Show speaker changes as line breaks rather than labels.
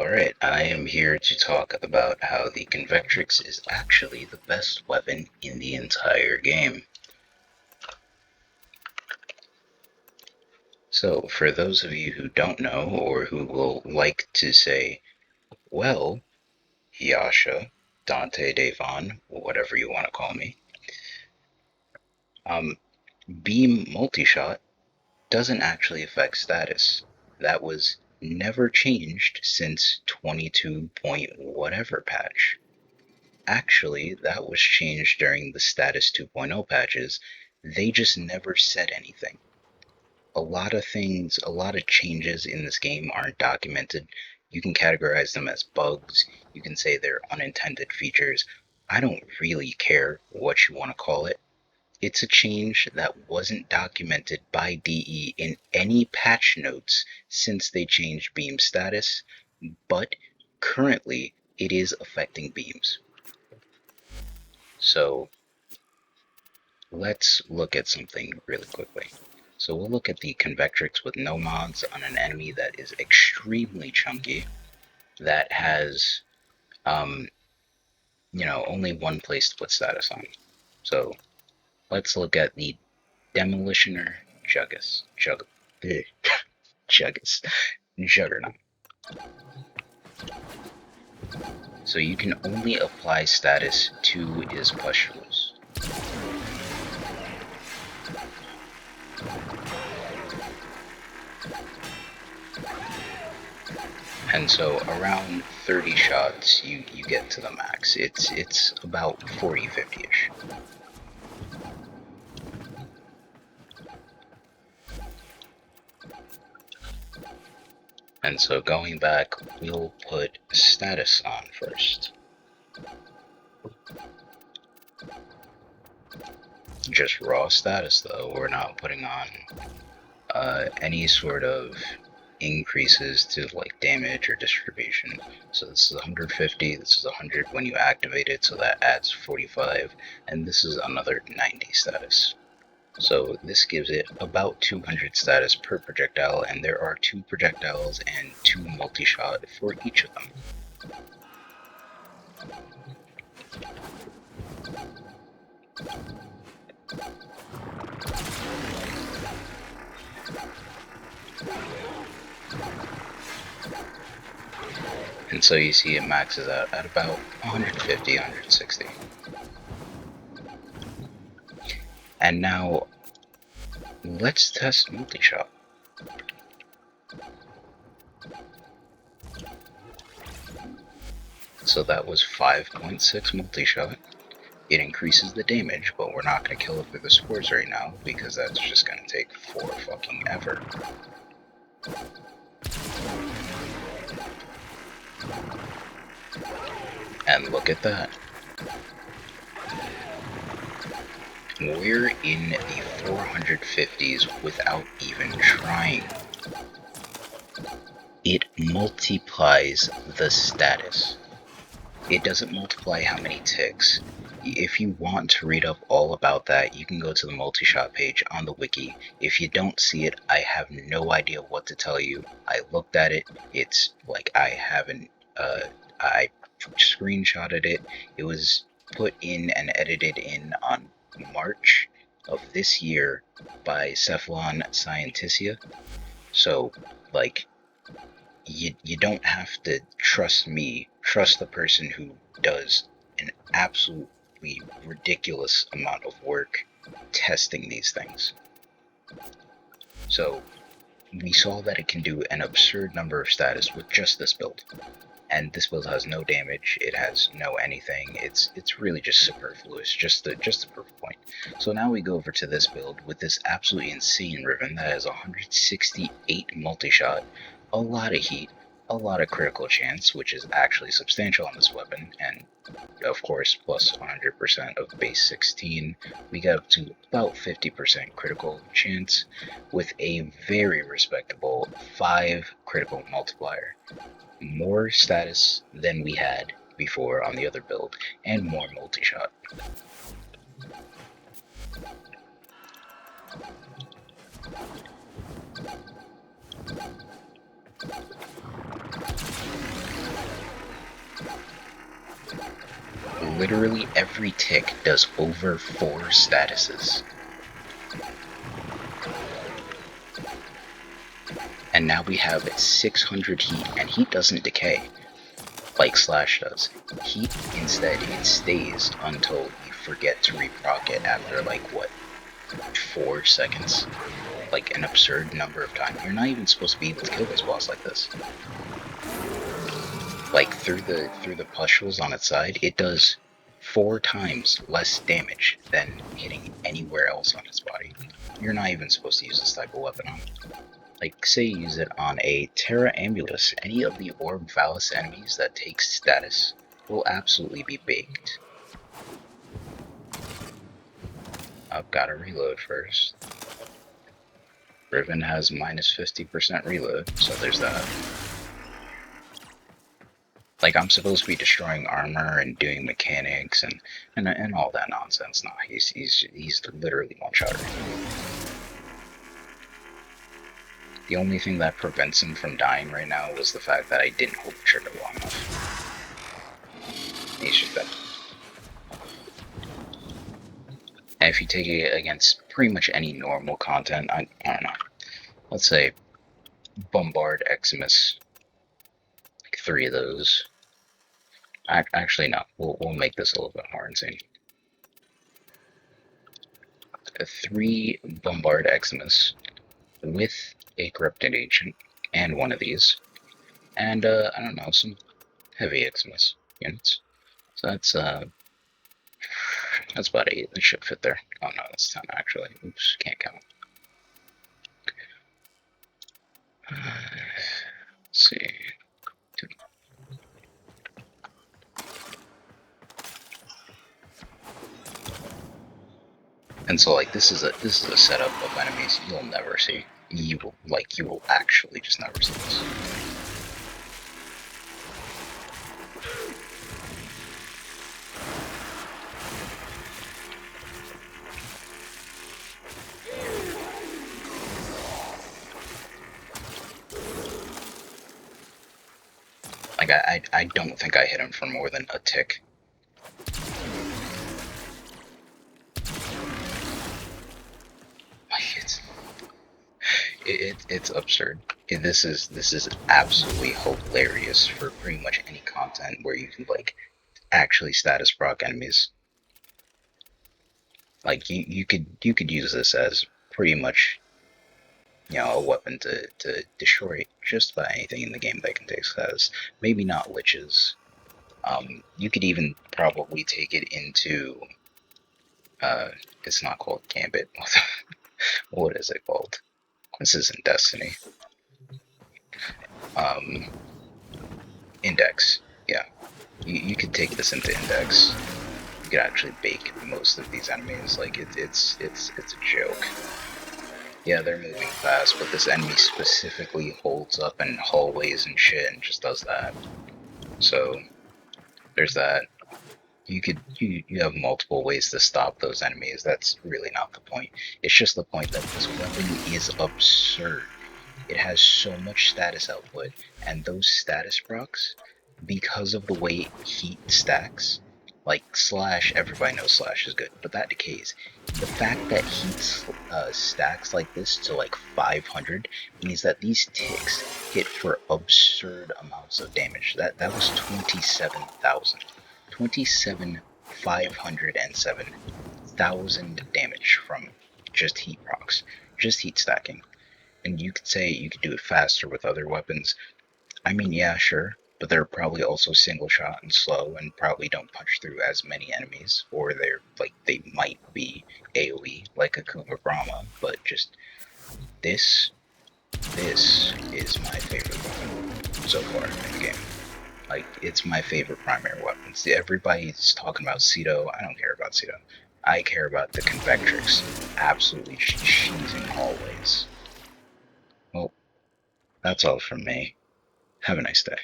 Alright, I am here to talk about how the Convectrix is actually the best weapon in the entire game. So, for those of you who don't know, or who will like to say, well, Yasha, Dante, Devon, whatever you want to call me, beam multishot doesn't actually affect status. That was never changed since 22 point whatever patch. Actually, that was changed during the Status 2.0 patches. They just never said anything. A lot of changes in this game aren't documented. You can categorize them as bugs. You can say they're unintended features. I don't really care what you want to call it. It's a change that wasn't documented by DE in any patch notes since they changed beam status, but currently it is affecting beams. So let's look at something really quickly. So we'll look at the Convectrix with no mods on an enemy that is extremely chunky, that has, only one place to put status on. So let's look at the Demolitioner Juggernaut. So you can only apply status to his pustules. And so around 30 shots you get to the max. It's about 40-50-ish. And so going back, we'll put status on first. Just raw status though, we're not putting on any sort of increases to like damage or distribution. So this is 150, this is 100 when you activate it, so that adds 45, and this is another 90 status. So this gives it about 200 status per projectile, and there are 2 projectiles and 2 multi-shot for each of them. And so you see it maxes out at about 150, 160. And now, let's test Multishot. So that was 5.6 Multishot. It increases the damage, but we're not going to kill it with the spores right now, because that's just going to take forever. And look at that. We're in the 450s without even trying. It multiplies the status. It doesn't multiply how many ticks. If you want to read up all about that, you can go to the Multishot page on the wiki. If you don't see it, I have no idea what to tell you. I looked at it. It's like I screenshotted it. It was put in and edited in on March of this year by Cephalon Scienticia. So, like, you don't have to trust me. Trust the person who does an absolutely ridiculous amount of work testing these things. So, we saw that it can do an absurd number of status with just this build. And this build has no damage, it has no anything, it's really just superfluous, just the proof point. So now we go over to this build with this absolutely insane ribbon that has 168 multi-shot, a lot of heat, a lot of critical chance, which is actually substantial on this weapon, and of course plus 100% of base 16, we get up to about 50% critical chance with a very respectable 5 critical multiplier. More status than we had before on the other build, and more multi-shot. literally every tick does over 4 statuses. And now we have 600 heat, and heat doesn't decay like Slash does. Heat, instead, it stays until you forget to reproc it after, like, what, 4 seconds? Like, an absurd number of times. You're not even supposed to be able to kill this boss like this. Like, through the pustules on its side, it does 4 times less damage than hitting anywhere else on its body. You're not even supposed to use this type of weapon on it. Like, say you use it on a Terra Ambulus, any of the Orb Valis enemies that take status will absolutely be baked. I've got to reload first. Riven has minus 50% reload, so there's that. Like, I'm supposed to be destroying armor and doing mechanics and all that nonsense. Nah, he's literally one-shotter. The only thing that prevents him from dying right now was the fact that I didn't hold the trigger long enough. He's just dead. And if you take it against pretty much any normal content, I don't know. Let's say Bombard Eximus. Like 3 of those. Actually, no. We'll make this a little bit more insane. 3 Bombard Eximus with a Corrupted Agent and 1 of these. And, I don't know, some heavy Eximus units. So that's about 8. That should fit there. Oh no, that's 10 actually. Oops, can't count. Let's see. And so, like, this is a setup of enemies you'll never see. You will actually just never see this. Like, I don't think I hit him for more than a tick. It's absurd. This is absolutely hilarious for pretty much any content where you can, like, actually status proc enemies. Like, you could use this as pretty much, you know, a weapon to destroy just about anything in the game that can take status. Maybe not liches. You could even probably take it into it's not called Gambit. What is it called? This isn't Destiny. Index. Yeah. You could take this into Index. You could actually bake most of these enemies. Like, it's a joke. Yeah, they're moving fast, but this enemy specifically holds up in hallways and shit and just does that. So there's that. You have multiple ways to stop those enemies. That's really not the point. It's just the point that this weapon is absurd. It has so much status output, and those status procs, because of the way heat stacks, like Slash, everybody knows Slash is good, but that decays. The fact that heat stacks like this to like 500 means that these ticks hit for absurd amounts of damage. That was 27,000. 507,000 damage from just heat procs, just heat stacking. And you could say you could do it faster with other weapons. I mean, yeah, sure, but they're probably also single shot and slow and probably don't punch through as many enemies, or they might be AoE like a Kuma Brahma, but just this is my favorite weapon so far in the game. Like, it's my favorite primary weapon. See, everybody's talking about Cedo. I don't care about Cedo. I care about the Convectrix absolutely cheesing hallways. Well, that's all from me. Have a nice day.